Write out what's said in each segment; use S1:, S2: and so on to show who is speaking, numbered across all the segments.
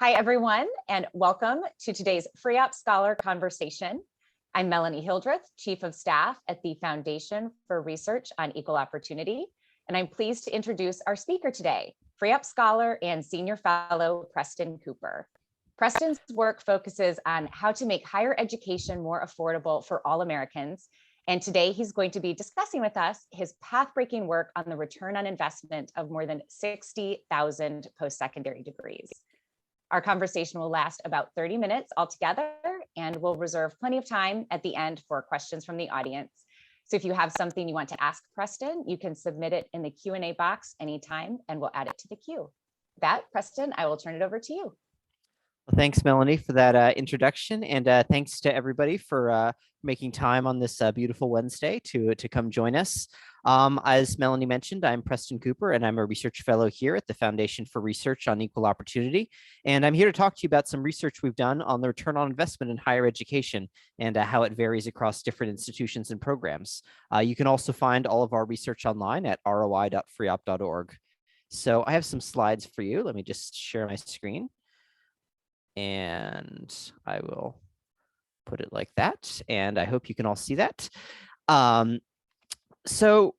S1: Hi, everyone, and welcome to today's FREOPP Scholar Conversation. I'm Melanie Hildreth, Chief of Staff at the Foundation for Research on Equal Opportunity, and I'm pleased to introduce our speaker today, FREOPP Scholar and Senior Fellow Preston Cooper. Preston's work focuses on how to make higher education more affordable for all Americans, and today he's going to be discussing with us his path-breaking work on the return on investment of more than 60,000 post-secondary degrees. Our conversation will last about 30 minutes altogether, and we'll reserve plenty of time at the end for questions from the audience. So if you have something you want to ask Preston, you can submit it in the Q&A box anytime, and we'll add it to the queue. With that, Preston, I will turn it over to you.
S2: Well, thanks, Melanie, for that introduction, and thanks to everybody for making time on this beautiful Wednesday to come join us. As Melanie mentioned, I'm Preston Cooper, and I'm a research fellow here at the Foundation for Research on Equal Opportunity. And I'm here to talk to you about some research we've done on the return on investment in higher education and how it varies across different institutions and programs. You can also find all of our research online at roi.freopp.org. So I have some slides for you. Let me just share my screen. And I will put it like that. And I hope you can all see that. So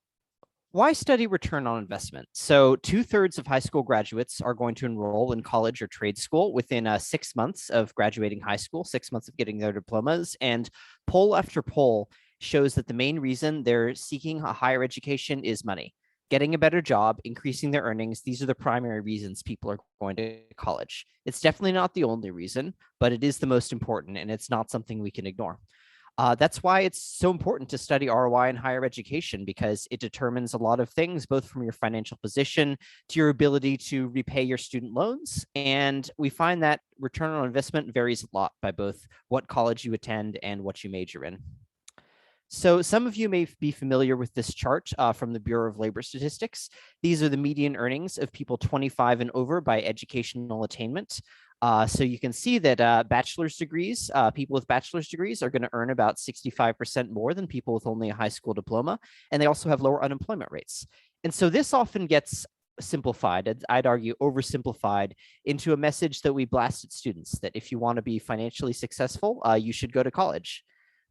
S2: why study return on investment? So 2/3 of high school graduates are going to enroll in college or trade school within 6 months of graduating high school, 6 months of getting their diplomas. And poll after poll shows that the main reason they're seeking a higher education is money. Getting a better job, increasing their earnings, these are the primary reasons people are going to college. It's definitely not the only reason, but it is the most important, and it's not something we can ignore. That's why it's so important to study ROI in higher education, because it determines a lot of things, both from your financial position to your ability to repay your student loans. And we find that return on investment varies a lot by both what college you attend and what you major in. So some of you may be familiar with this chart from the Bureau of Labor Statistics. These are the median earnings of people 25 and over by educational attainment. So you can see that bachelor's degrees, people with bachelor's degrees are going to earn about 65% more than people with only a high school diploma, and they also have lower unemployment rates. And so this often gets simplified, I'd argue oversimplified, into a message that we blast at students, that if you want to be financially successful, you should go to college.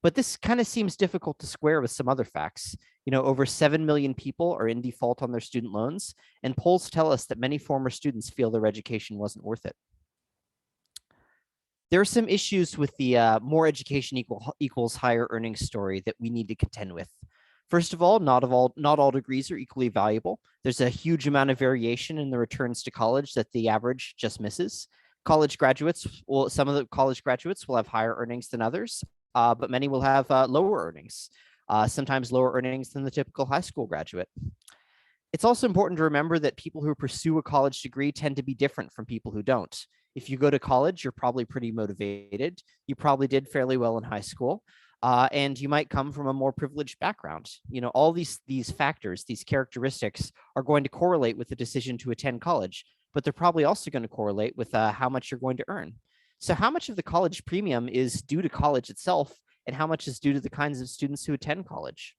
S2: But this kind of seems difficult to square with some other facts. You know, over 7 million people are in default on their student loans, and polls tell us that many former students feel their education wasn't worth it. There are some issues with the more education equals higher earnings story that we need to contend with. First of all, not all degrees are equally valuable. There's a huge amount of variation in the returns to college that the average just misses. College graduates, well, some of the college graduates will have higher earnings than others, but many will have lower earnings, sometimes lower earnings than the typical high school graduate. It's also important to remember that people who pursue a college degree tend to be different from people who don't. If you go to college, you're probably pretty motivated. You probably did fairly well in high school, and you might come from a more privileged background. You know, all these factors, these characteristics are going to correlate with the decision to attend college, but they're probably also going to correlate with how much you're going to earn. So how much of the college premium is due to college itself, and how much is due to the kinds of students who attend college?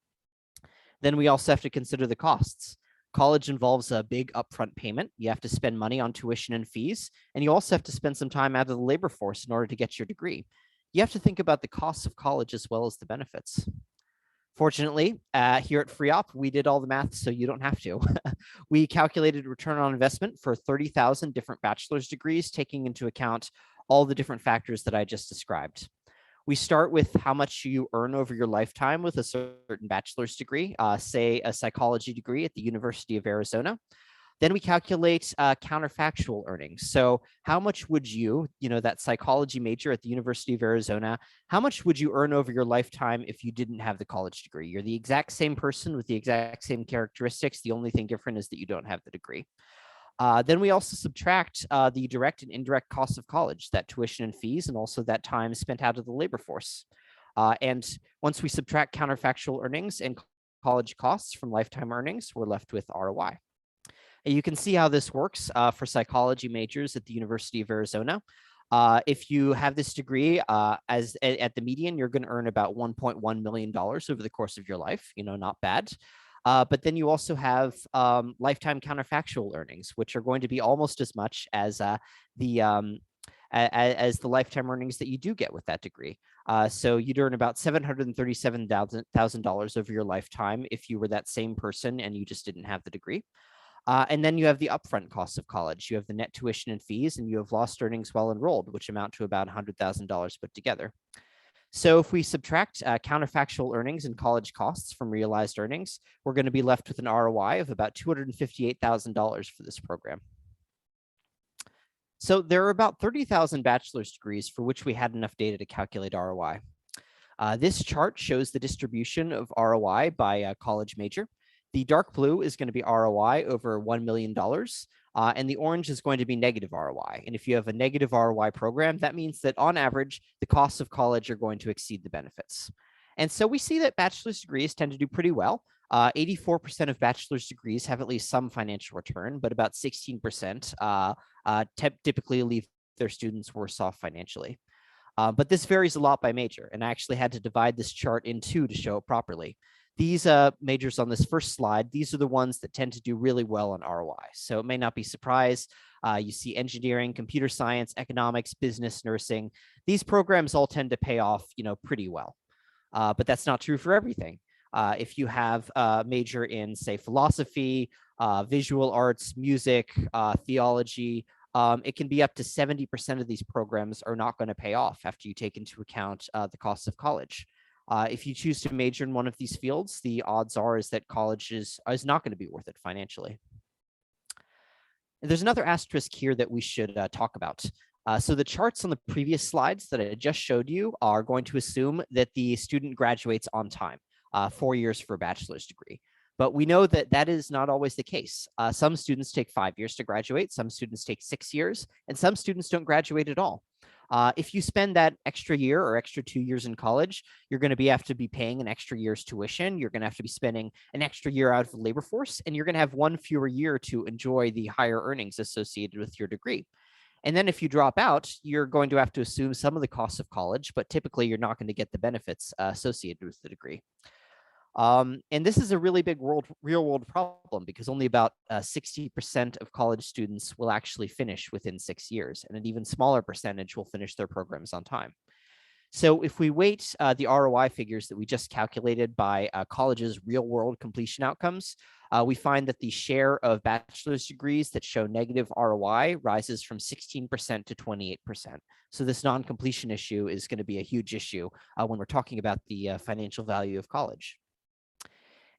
S2: Then we also have to consider the costs. College involves a big upfront payment. You have to spend money on tuition and fees, and you also have to spend some time out of the labor force in order to get your degree. You have to think about the costs of college as well as the benefits. Fortunately, here at FREOPP, we did all the math, so you don't have to. We calculated return on investment for 30,000 different bachelor's degrees, taking into account all the different factors that I just described. We start with how much you earn over your lifetime with a certain bachelor's degree, say a psychology degree at the University of Arizona. Then we calculate counterfactual earnings. So how much would you, that psychology major at the University of Arizona, how much would you earn over your lifetime if you didn't have the college degree? You're the exact same person with the exact same characteristics. The only thing different is that you don't have the degree. Then we also subtract the direct and indirect costs of college, that tuition and fees, and also that time spent out of the labor force. And once we subtract counterfactual earnings and college costs from lifetime earnings, we're left with ROI. And you can see how this works for psychology majors at the University of Arizona. If you have this degree at the median, you're going to earn about $1.1 million over the course of your life. Not bad. But then you also have lifetime counterfactual earnings, which are going to be almost as much as the as the lifetime earnings that you do get with that degree. So you'd earn about $737,000 over your lifetime if you were that same person and you just didn't have the degree. And then you have the upfront costs of college. You have the net tuition and fees, and you have lost earnings while enrolled, which amount to about $100,000 put together. So if we subtract counterfactual earnings and college costs from realized earnings, we're going to be left with an ROI of about $258,000 for this program. So there are about 30,000 bachelor's degrees for which we had enough data to calculate ROI. This chart shows the distribution of ROI by college major. The dark blue is going to be ROI over $1 million, and the orange is going to be negative ROI. And if you have a negative ROI program, that means that on average, the costs of college are going to exceed the benefits. And so we see that bachelor's degrees tend to do pretty well. 84% of bachelor's degrees have at least some financial return, but about 16% typically leave their students worse off financially. But this varies a lot by major, and I actually had to divide this chart in two to show it properly. These majors on this first slide, these are the ones that tend to do really well on ROI. So it may not be a surprise. You see engineering, computer science, economics, business, nursing. These programs all tend to pay off, pretty well. But that's not true for everything. If you have a major in, say, philosophy, visual arts, music, theology, it can be up to 70% of these programs are not going to pay off after you take into account the costs of college. If you choose to major in one of these fields, the odds are is that college is not going to be worth it financially. And there's another asterisk here that we should talk about. So the charts on the previous slides that I just showed you are going to assume that the student graduates on time, 4 years for a bachelor's degree. But we know that that is not always the case. Some students take 5 years to graduate, some students take 6 years, and some students don't graduate at all. If you spend that extra year or extra 2 years in college, you're going to have to be paying an extra year's tuition. You're going to have to be spending an extra year out of the labor force, and you're going to have one fewer year to enjoy the higher earnings associated with your degree. And then if you drop out, you're going to have to assume some of the costs of college, but typically you're not going to get the benefits associated with the degree. And this is a really big real world problem because only about 60% of college students will actually finish within 6 years, and an even smaller percentage will finish their programs on time. So if we weight the ROI figures that we just calculated by colleges' real world completion outcomes, we find that the share of bachelor's degrees that show negative ROI rises from 16% to 28%. So this non-completion issue is going to be a huge issue when we're talking about the financial value of college.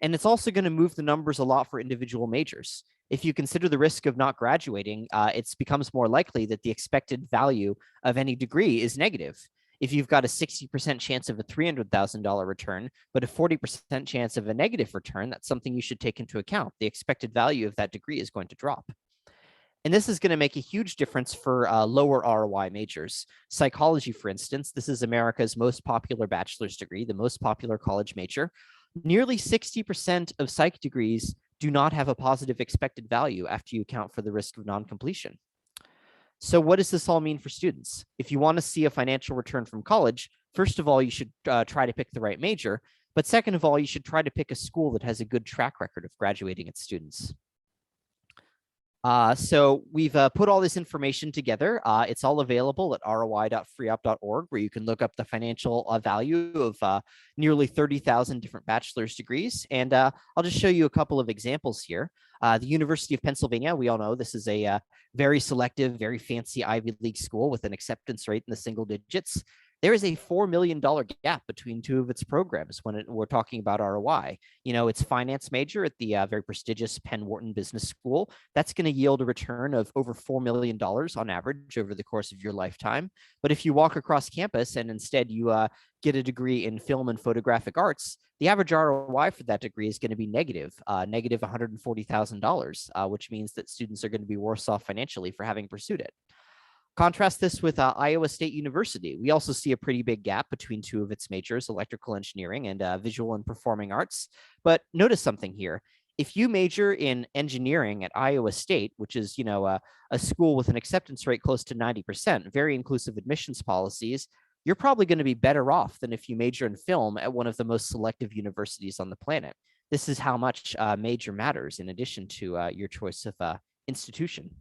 S2: And it's also going to move the numbers a lot for individual majors. If you consider the risk of not graduating, it becomes more likely that the expected value of any degree is negative. If you've got a 60% chance of a $300,000 return, but a 40% chance of a negative return, that's something you should take into account. The expected value of that degree is going to drop. And this is going to make a huge difference for lower ROI majors. Psychology, for instance, this is America's most popular bachelor's degree, the most popular college major. Nearly 60% of psych degrees do not have a positive expected value after you account for the risk of non-completion. So what does this all mean for students? If you want to see a financial return from college, first of all, you should try to pick the right major. But second of all, you should try to pick a school that has a good track record of graduating its students. So we've put all this information together. It's all available at roi.freopp.org, where you can look up the financial value of nearly 30,000 different bachelor's degrees. And I'll just show you a couple of examples here. The University of Pennsylvania, we all know this is a very selective, very fancy Ivy League school with an acceptance rate in the single digits. There is a $4 million gap between two of its programs when we're talking about ROI. It's finance major at the very prestigious Penn Wharton Business School. That's going to yield a return of over $4 million on average over the course of your lifetime. But if you walk across campus and instead you get a degree in film and photographic arts, the average ROI for that degree is going to be negative $140,000, which means that students are going to be worse off financially for having pursued it. Contrast this with Iowa State University. We also see a pretty big gap between two of its majors, electrical engineering and visual and performing arts. But notice something here. If you major in engineering at Iowa State, which is a school with an acceptance rate close to 90%, very inclusive admissions policies, you're probably going to be better off than if you major in film at one of the most selective universities on the planet. This is how much major matters in addition to your choice of institution.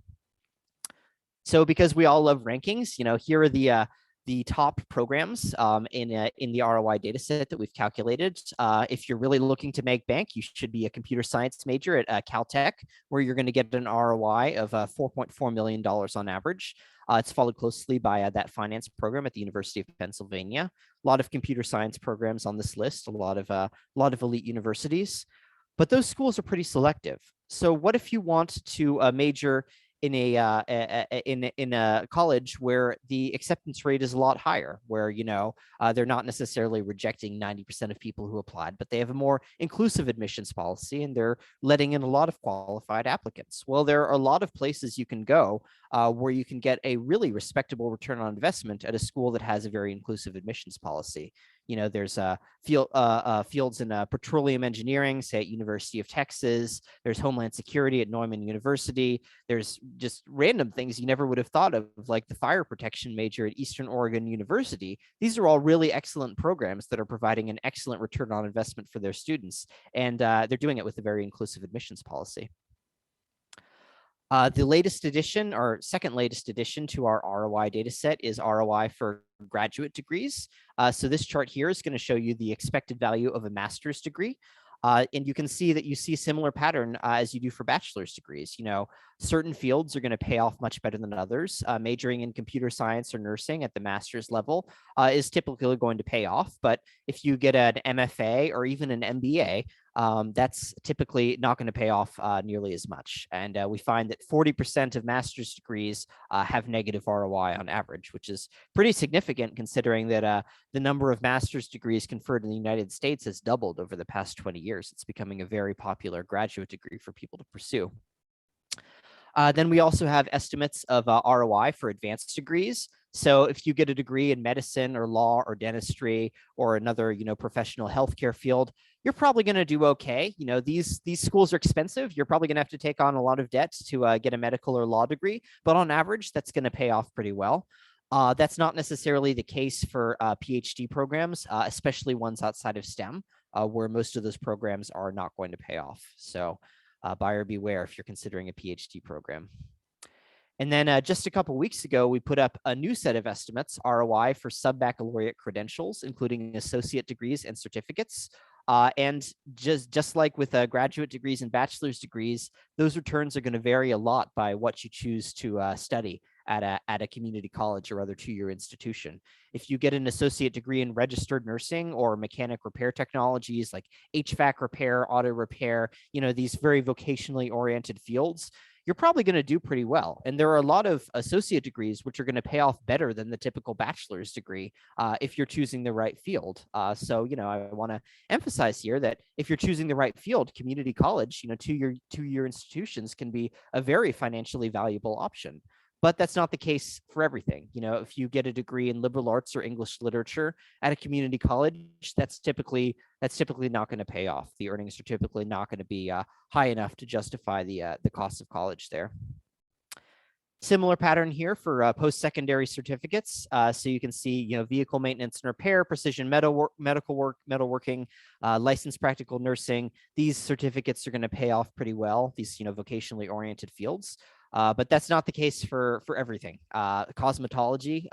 S2: So because we all love rankings, here are the top programs in the ROI data set that we've calculated. If you're really looking to make bank, you should be a computer science major at Caltech, where you're going to get an ROI of $4.4 million on average. It's followed closely by that finance program at the University of Pennsylvania. A lot of computer science programs on this list, a lot of elite universities, but those schools are pretty selective. So what if you want to major in a college where the acceptance rate is a lot higher, where they're not necessarily rejecting 90% of people who applied, but they have a more inclusive admissions policy and they're letting in a lot of qualified applicants? Well, there are a lot of places you can go where you can get a really respectable return on investment at a school that has a very inclusive admissions policy. There's fields in petroleum engineering, say at University of Texas. There's Homeland Security at Neumann University. There's just random things you never would have thought of, like the fire protection major at Eastern Oregon University. These are all really excellent programs that are providing an excellent return on investment for their students, and they're doing it with a very inclusive admissions policy. The latest addition, or second latest addition to our ROI data set, is ROI for graduate degrees. So this chart here is going to show you the expected value of a master's degree. And you can see that you see a similar pattern as you do for bachelor's degrees. Certain fields are going to pay off much better than others. Majoring in computer science or nursing at the master's level is typically going to pay off. But if you get an MFA or even an MBA, that's typically not going to pay off nearly as much. And we find that 40% of master's degrees have negative ROI on average, which is pretty significant considering that the number of master's degrees conferred in the United States has doubled over the past 20 years. It's becoming a very popular graduate degree for people to pursue. Then we also have estimates of ROI for advanced degrees. So if you get a degree in medicine or law or dentistry or another, professional healthcare field, you're probably going to do okay. These schools are expensive. You're probably going to have to take on a lot of debt to get a medical or law degree, but on average, that's going to pay off pretty well. That's not necessarily the case for PhD programs, especially ones outside of STEM, where most of those programs are not going to pay off. So buyer beware if you're considering a PhD program. And then just a couple weeks ago, we put up a new set of estimates, ROI for sub-baccalaureate credentials, including associate degrees and certificates. And just like with graduate degrees and bachelor's degrees, those returns are going to vary a lot by what you choose to study at a community college or other two-year institution. If you get an associate degree in registered nursing or mechanic repair technologies like HVAC repair, auto repair, these very vocationally oriented fields, you're probably going to do pretty well. And there are a lot of associate degrees which are going to pay off better than the typical bachelor's degree if you're choosing the right field. So, I want to emphasize here that if you're choosing the right field, community college, two-year institutions can be a very financially valuable option. But that's not the case for everything. If you get a degree in liberal arts or English literature at a community college, that's typically not going to pay off. The earnings are typically not going to be high enough to justify the cost of college there. Similar pattern here for post-secondary certificates. So you can see, vehicle maintenance and repair, precision medical work, metalworking, licensed practical nursing. These certificates are going to pay off pretty well. These, vocationally oriented fields. But that's not the case for everything. Cosmetology,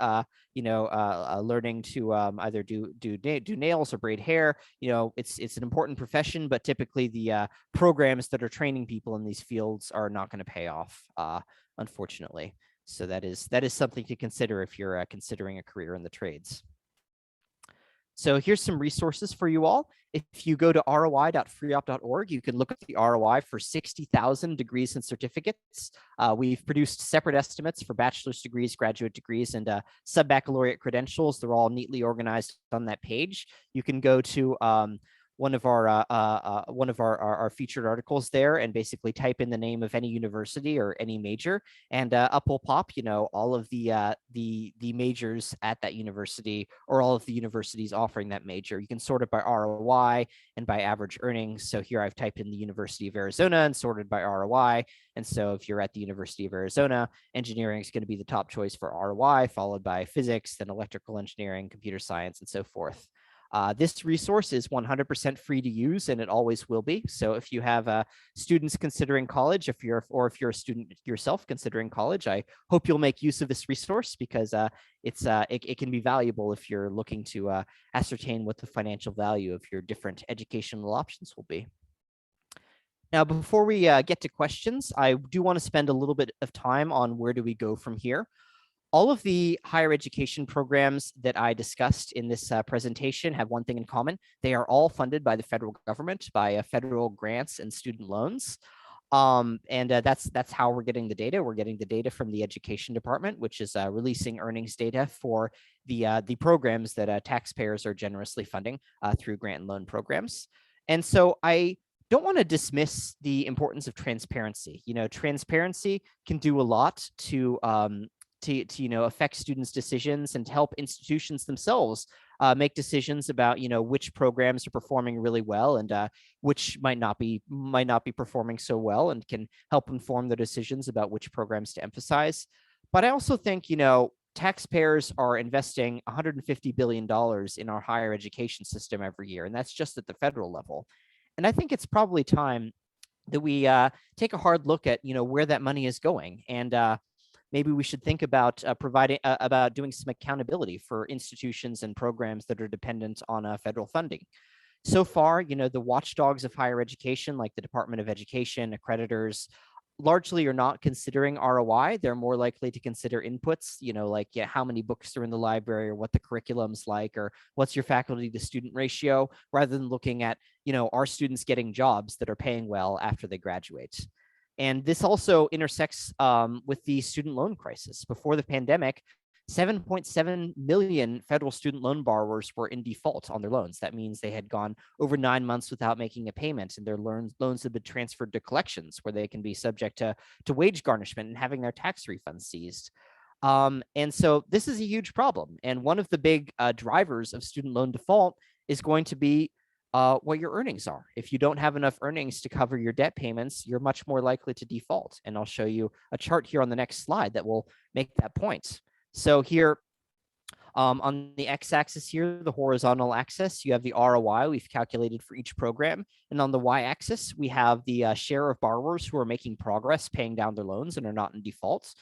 S2: learning to either do nails or braid hair. It's an important profession, but typically the programs that are training people in these fields are not going to pay off, unfortunately. So that is something to consider if you're considering a career in the trades. So here's some resources for you all. If you go to roi.freopp.org, you can look at the ROI for 60,000 degrees and certificates. We've produced separate estimates for bachelor's degrees, graduate degrees, and sub-baccalaureate credentials. They're all neatly organized on that page. You can go to one of our featured articles there and basically type in the name of any university or any major, and up will pop, all of the majors at that university or all of the universities offering that major. You can sort it by ROI and by average earnings. So here I've typed in the University of Arizona and sorted by ROI. And so if you're at the University of Arizona, engineering is going to be the top choice for ROI, followed by physics, then electrical engineering, computer science, and so forth. This resource is 100% free to use, and it always will be. So if you have students considering college, if you're a student yourself considering college, I hope you'll make use of this resource, because it can be valuable if you're looking to ascertain what the financial value of your different educational options will be. Now, before we get to questions, I do want to spend a little bit of time on where do we go from here. All of the higher education programs that I discussed in this presentation have one thing in common. They are all funded by the federal government, by federal grants and student loans. That's how we're getting the data. We're getting the data from the Education Department, which is releasing earnings data for the programs that taxpayers are generously funding through grant and loan programs. And so I don't want to dismiss the importance of transparency. Transparency can do a lot to affect students' decisions and to help institutions themselves make decisions about which programs are performing really well and which might not be performing so well, and can help inform their decisions about which programs to emphasize. But I also think taxpayers are investing $150 billion in our higher education system every year, and that's just at the federal level. And I think it's probably time that we take a hard look at where that money is going, and maybe we should think about about doing some accountability for institutions and programs that are dependent on federal funding. So far, the watchdogs of higher education, like the Department of Education, accreditors, largely are not considering ROI. They're more likely to consider inputs, like how many books are in the library, or what the curriculum's like, or what's your faculty to student ratio, rather than looking at, are students getting jobs that are paying well after they graduate. And this also intersects with the student loan crisis. Before the pandemic, 7.7 million federal student loan borrowers were in default on their loans. That means they had gone over 9 months without making a payment, and their loans have been transferred to collections, where they can be subject to wage garnishment and having their tax refunds seized. And so this is a huge problem. And one of the big drivers of student loan default is going to be what your earnings are. If you don't have enough earnings to cover your debt payments, you're much more likely to default. And I'll show you a chart here on the next slide that will make that point. So here on the x-axis here, the horizontal axis, you have the ROI we've calculated for each program. And on the y-axis, we have the share of borrowers who are making progress paying down their loans and are not in default.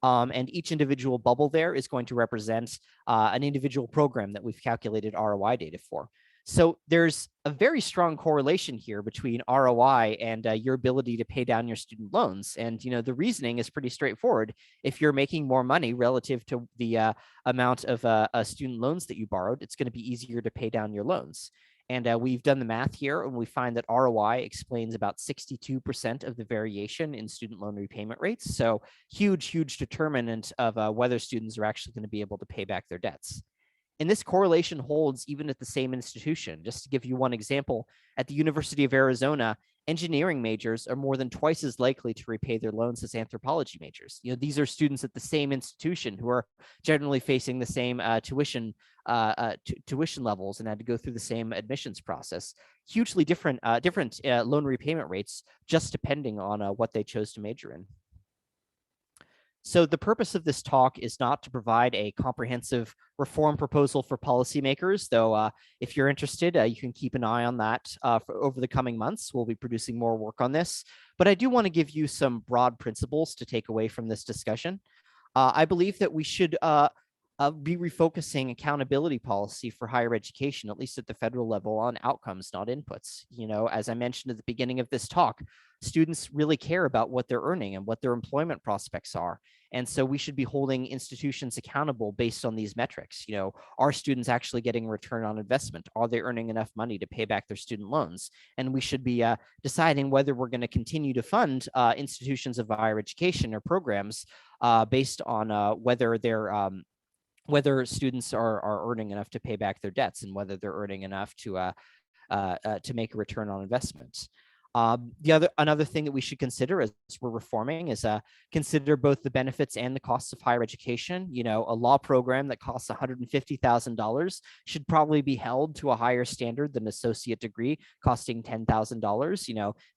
S2: And each individual bubble there is going to represent an individual program that we've calculated ROI data for. So there's a very strong correlation here between ROI and your ability to pay down your student loans. And, the reasoning is pretty straightforward. If you're making more money relative to the amount of student loans that you borrowed, it's going to be easier to pay down your loans. And we've done the math here, and we find that ROI explains about 62% of the variation in student loan repayment rates. So huge determinant of whether students are actually going to be able to pay back their debts. And this correlation holds even at the same institution. Just to give you one example, at the University of Arizona, engineering majors are more than twice as likely to repay their loans as anthropology majors. These are students at the same institution who are generally facing the same tuition levels and had to go through the same admissions process. Hugely different loan repayment rates, just depending on what they chose to major in. So the purpose of this talk is not to provide a comprehensive reform proposal for policymakers, though if you're interested, you can keep an eye on that over the coming months. We'll be producing more work on this, but I do want to give you some broad principles to take away from this discussion. I believe that we should be refocusing accountability policy for higher education, at least at the federal level, on outcomes, not inputs. As I mentioned at the beginning of this talk, students really care about what they're earning and what their employment prospects are. And so we should be holding institutions accountable based on these metrics. Are students actually getting a return on investment? Are they earning enough money to pay back their student loans? And we should be deciding whether we're going to continue to fund institutions of higher education or programs based on whether students are earning enough to pay back their debts, and whether they're earning enough to make a return on investment. Another thing that we should consider as we're reforming is consider both the benefits and the costs of higher education. A law program that costs $150,000 should probably be held to a higher standard than an associate degree costing $10,000.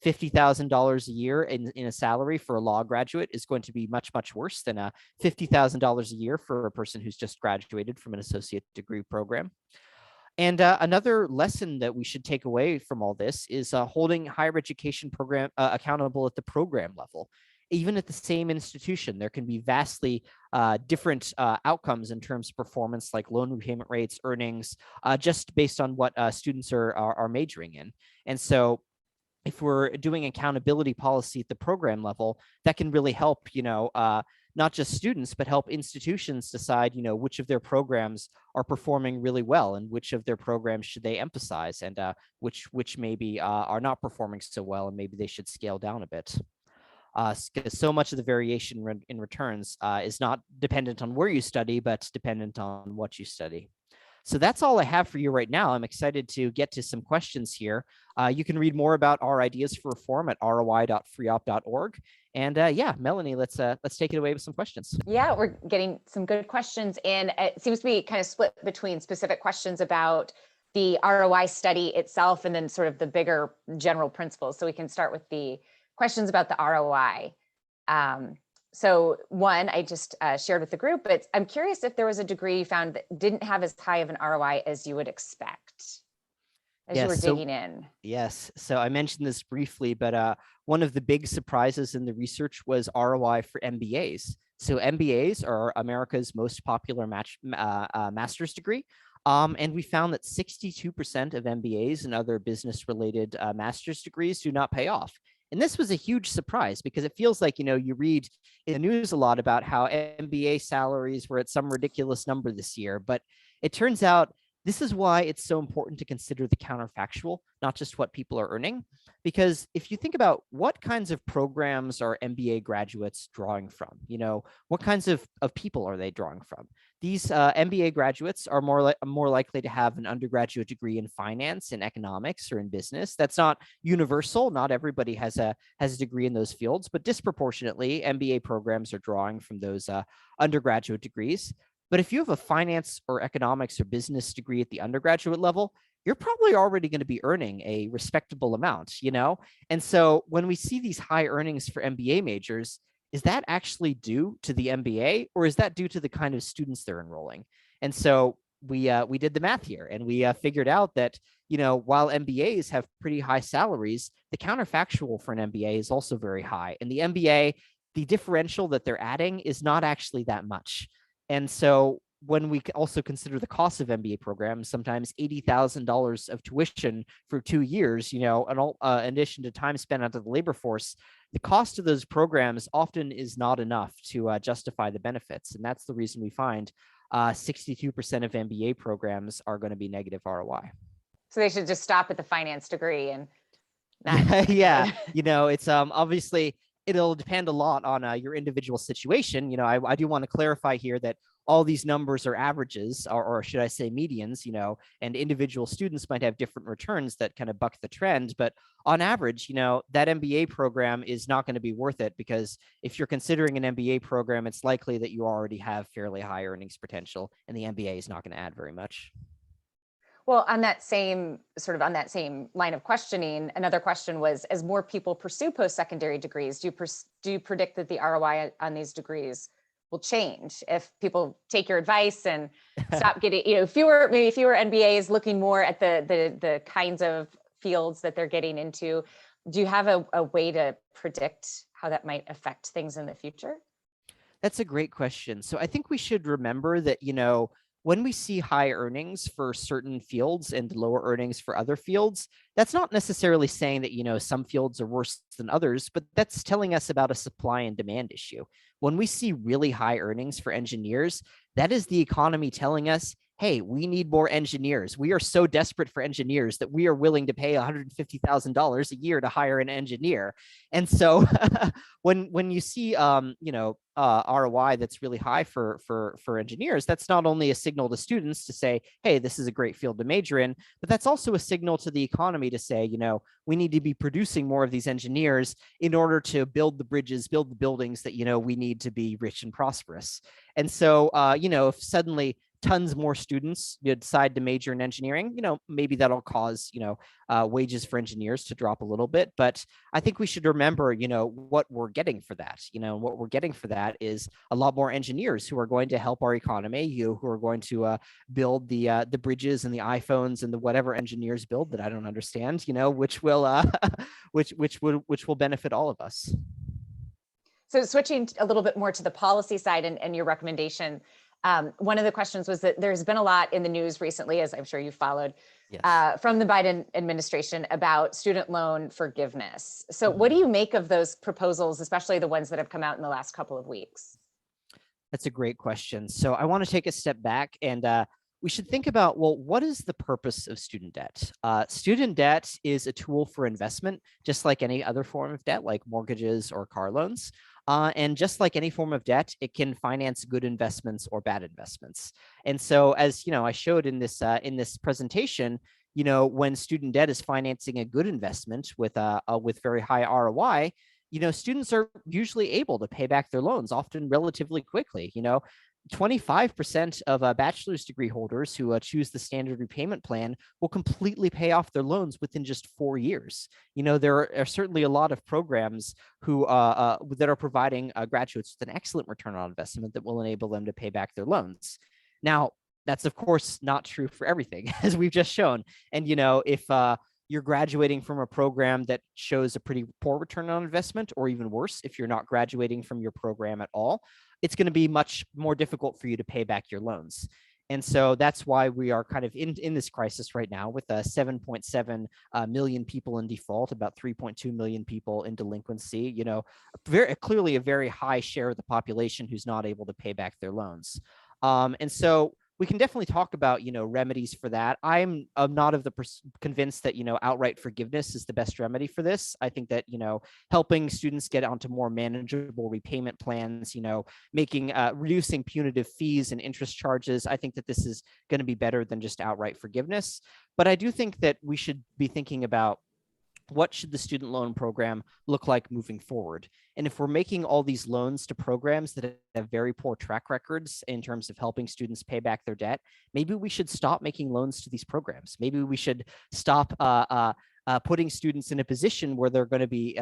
S2: $50,000 a year in a salary for a law graduate is going to be much worse than $50,000 a year for a person who's just graduated from an associate degree program. And another lesson that we should take away from all this is holding higher education program accountable at the program level. Even at the same institution, there can be vastly different outcomes in terms of performance, like loan repayment rates, earnings, just based on what students are majoring in. And so if we're doing accountability policy at the program level, that can really help, not just students, but help institutions decide, which of their programs are performing really well and which of their programs should they emphasize, and which maybe are not performing so well and maybe they should scale down a bit. Because so much of the variation in returns is not dependent on where you study, but dependent on what you study. So that's all I have for you right now. I'm excited to get to some questions here. You can read more about our ideas for reform at roi.freopp.org. And yeah, Melanie, let's take it away with some questions.
S1: Yeah, we're getting some good questions, and it seems to be kind of split between specific questions about the ROI study itself and then sort of the bigger general principles. So we can start with the questions about the ROI. So one, I just shared with the group, but I'm curious if there was a degree you found that didn't have as high of an ROI as you would expect as you were digging in.
S2: Yes, so I mentioned this briefly, but one of the big surprises in the research was ROI for MBAs. So MBAs are America's most popular master's degree. And we found that 62% of MBAs and other business-related master's degrees do not pay off. And this was a huge surprise because it feels like, you read in the news a lot about how MBA salaries were at some ridiculous number this year. But it turns out this is why it's so important to consider the counterfactual, not just what people are earning. Because if you think about what kinds of programs are MBA graduates drawing from, what kinds of people are they drawing from? These MBA graduates are more likely to have an undergraduate degree in finance, in economics, or in business. That's not universal. Not everybody has a degree in those fields, but disproportionately, MBA programs are drawing from those undergraduate degrees. But if you have a finance or economics or business degree at the undergraduate level, you're probably already going to be earning a respectable amount, And so when we see these high earnings for MBA majors, is that actually due to the MBA, or is that due to the kind of students they're enrolling? And so we did the math here, and we figured out that, while MBAs have pretty high salaries, the counterfactual for an MBA is also very high. And the MBA, the differential that they're adding is not actually that much. And so when we also consider the cost of MBA programs, sometimes $80,000 of tuition for 2 years, in addition to time spent out of the labor force, the cost of those programs often is not enough to justify the benefits. And that's the reason we find 62% of MBA programs are going to be negative ROI.
S1: So they should just stop at the finance degree and not.
S2: Yeah, it's obviously it'll depend a lot on your individual situation. I do want to clarify here that all these numbers are averages, or should I say medians, and individual students might have different returns that kind of buck the trend. But on average, that MBA program is not going to be worth it, because if you're considering an MBA program, it's likely that you already have fairly high earnings potential, and the MBA is not going to add very much.
S1: Well, on that same line of questioning, another question was, as more people pursue post-secondary degrees, do you predict that the ROI on these degrees will change if people take your advice and stop getting, fewer MBAs looking more at the kinds of fields that they're getting into? Do you have a way to predict how that might affect things in the future?
S2: That's a great question. So I think we should remember that, when we see high earnings for certain fields and lower earnings for other fields, that's not necessarily saying that, some fields are worse than others, but that's telling us about a supply and demand issue. When we see really high earnings for engineers, that is the economy telling us, hey, we need more engineers. We are so desperate for engineers that we are willing to pay $150,000 a year to hire an engineer. And so when you see, ROI that's really high for engineers, that's not only a signal to students to say, hey, this is a great field to major in, but that's also a signal to the economy to say, we need to be producing more of these engineers in order to build the bridges, build the buildings that, we need to be rich and prosperous. And so, if suddenly tons more students decide to major in engineering, maybe that'll cause, wages for engineers to drop a little bit. But I think we should remember, what we're getting for that. What we're getting for that is a lot more engineers who are going to help our economy, who are going to build the bridges and the iPhones and the whatever engineers build that I don't understand, which will which will benefit all of us.
S1: So switching a little bit more to the policy side and your recommendation, one of the questions was that there's been a lot in the news recently, as I'm sure you followed,
S2: Yes.
S1: from the Biden administration about student loan forgiveness. So what do you make of those proposals, especially the ones that have come out in the last couple of weeks?
S2: That's a great question. So I want to take a step back, and we should think about, well, what is the purpose of student debt? Student debt is a tool for investment, just like any other form of debt, like mortgages or car loans. And just like any form of debt, it can finance good investments or bad investments. And so, as I showed in this presentation, when student debt is financing a good investment with very high ROI, students are usually able to pay back their loans, often relatively quickly. 25% of bachelor's degree holders who choose the standard repayment plan will completely pay off their loans within just 4 years. There are certainly a lot of programs that are providing graduates with an excellent return on investment that will enable them to pay back their loans. Now, that's of course not true for everything, as we've just shown. And if you're graduating from a program that shows a pretty poor return on investment, or even worse, if you're not graduating from your program at all, it's going to be much more difficult for you to pay back your loans. And so that's why we are kind of in this crisis right now with 7.7 million people in default, about 3.2 million people in delinquency, very clearly a very high share of the population who's not able to pay back their loans. And so we can definitely talk about, remedies for that. I'm not convinced that, outright forgiveness is the best remedy for this. I think that, helping students get onto more manageable repayment plans, reducing punitive fees and interest charges, I think that this is going to be better than just outright forgiveness. But I do think that we should be thinking about, what should the student loan program look like moving forward? And if we're making all these loans to programs that have very poor track records in terms of helping students pay back their debt, maybe we should stop making loans to these programs. Maybe we should stop putting students in a position where they're going to be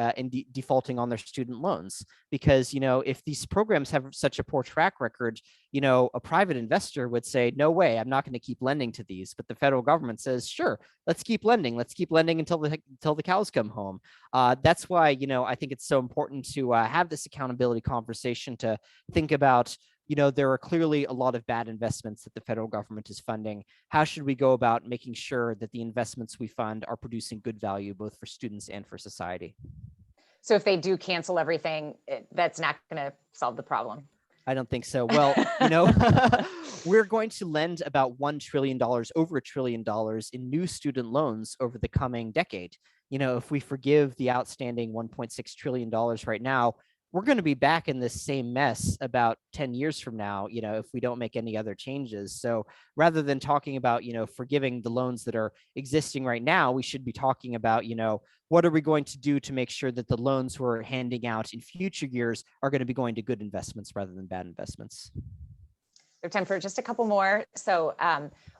S2: defaulting on their student loans. Because, if these programs have such a poor track record, a private investor would say, no way, I'm not going to keep lending to these. But the federal government says, sure, let's keep lending. Let's keep lending until the cows come home. That's why, I think it's so important to have this accountability conversation, to think about, there are clearly a lot of bad investments that the federal government is funding. How should we go about making sure that the investments we fund are producing good value, both for students and for society?
S1: So if they do cancel everything, that's not going to solve the problem.
S2: I don't think so. Well, we're going to lend about $1 trillion, over $1 trillion in new student loans over the coming decade. If we forgive the outstanding $1.6 trillion right now, we're going to be back in this same mess about 10 years from now, if we don't make any other changes. So rather than talking about, forgiving the loans that are existing right now, we should be talking about, what are we going to do to make sure that the loans we're handing out in future years are going to be going to good investments rather than bad investments.
S1: We have time for just a couple more. So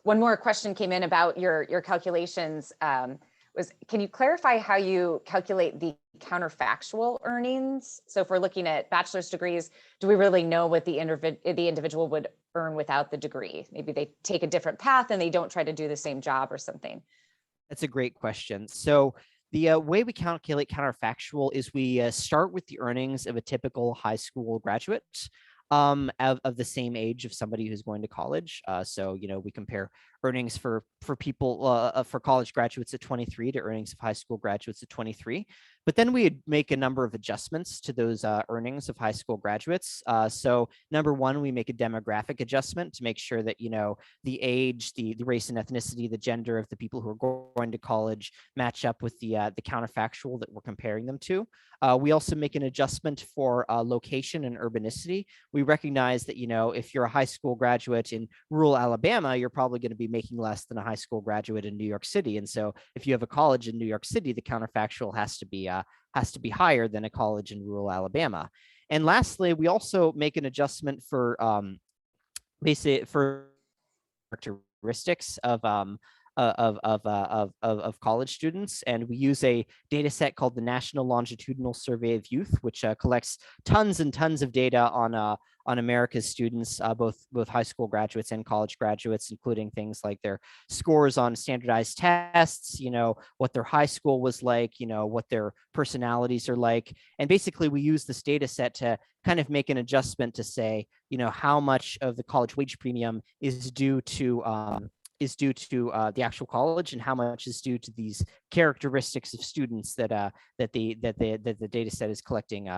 S1: one more question came in about your calculations. Can you clarify how you calculate the counterfactual earnings? So if we're looking at bachelor's degrees, do we really know what the individual would earn without the degree? Maybe they take a different path and they don't try to do the same job or something.
S2: That's a great question. So the way we calculate counterfactual is we start with the earnings of a typical high school graduate of the same age of somebody who's going to college. So, we compare earnings for people, for college graduates at 23 to earnings of high school graduates at 23. But then we make a number of adjustments to those earnings of high school graduates. So number one, we make a demographic adjustment to make sure that, the age, the race and ethnicity, the gender of the people who are going to college match up with the counterfactual that we're comparing them to. We also make an adjustment for location and urbanicity. We recognize that, if you're a high school graduate in rural Alabama, you're probably going to be making less than a high school graduate in New York City. And so if you have a college in New York City, the counterfactual has to be higher than a college in rural Alabama. And lastly, we also make an adjustment for characteristics of college students, and we use a data set called the National Longitudinal Survey of Youth, which collects tons and tons of data on America's students, both high school graduates and college graduates, including things like their scores on standardized tests, what their high school was like, what their personalities are like. And basically we use this data set to kind of make an adjustment to say, how much of the college wage premium is due to the actual college, and how much is due to these characteristics of students that the data set is collecting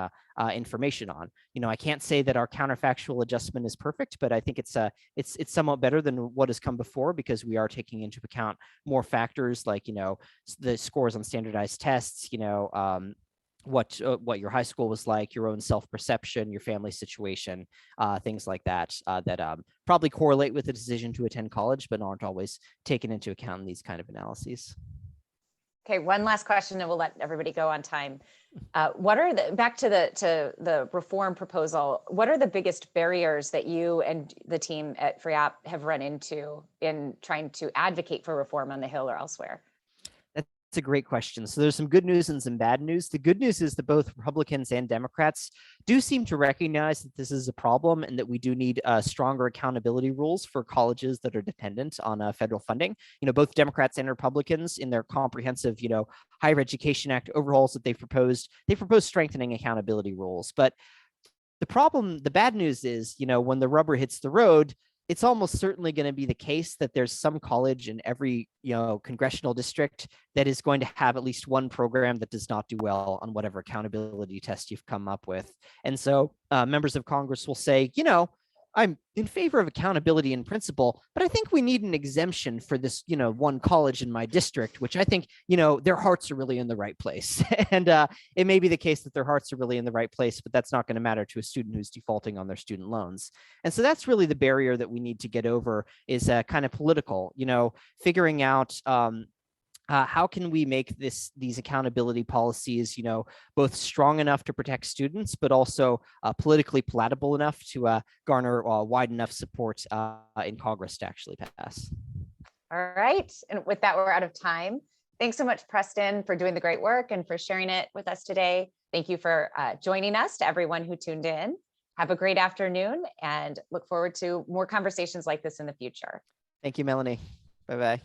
S2: information on. I can't say that our counterfactual adjustment is perfect, but I think it's somewhat better than what has come before, because we are taking into account more factors like the scores on standardized tests, what your high school was like, your own self-perception, your family situation, things like that, that probably correlate with the decision to attend college, but aren't always taken into account in these kind of analyses.
S1: Okay, one last question and we'll let everybody go on time. What are back to the reform proposal, what are the biggest barriers that you and the team at FREOPP have run into in trying to advocate for reform on the Hill or elsewhere?
S2: That's a great question. So there's some good news and some bad news. The good news is that both Republicans and Democrats do seem to recognize that this is a problem and that we do need stronger accountability rules for colleges that are dependent on federal funding. Both Democrats and Republicans in their comprehensive, Higher Education Act overhauls that they proposed strengthening accountability rules. But the bad news is, when the rubber hits the road, it's almost certainly going to be the case that there's some college in every congressional district that is going to have at least one program that does not do well on whatever accountability test you've come up with. And so members of Congress will say, I'm in favor of accountability in principle, but I think we need an exemption for this, one college in my district, which I think, their hearts are really in the right place. And it may be the case that their hearts are really in the right place, but that's not going to matter to a student who's defaulting on their student loans. And so that's really the barrier that we need to get over, is kind of political, figuring out how can we make these accountability policies, both strong enough to protect students, but also politically palatable enough to garner wide enough support in Congress to actually pass.
S1: All right. And with that, we're out of time. Thanks so much, Preston, for doing the great work and for sharing it with us today. Thank you for joining us, to everyone who tuned in. Have a great afternoon and look forward to more conversations like this in the future.
S2: Thank you, Melanie. Bye-bye.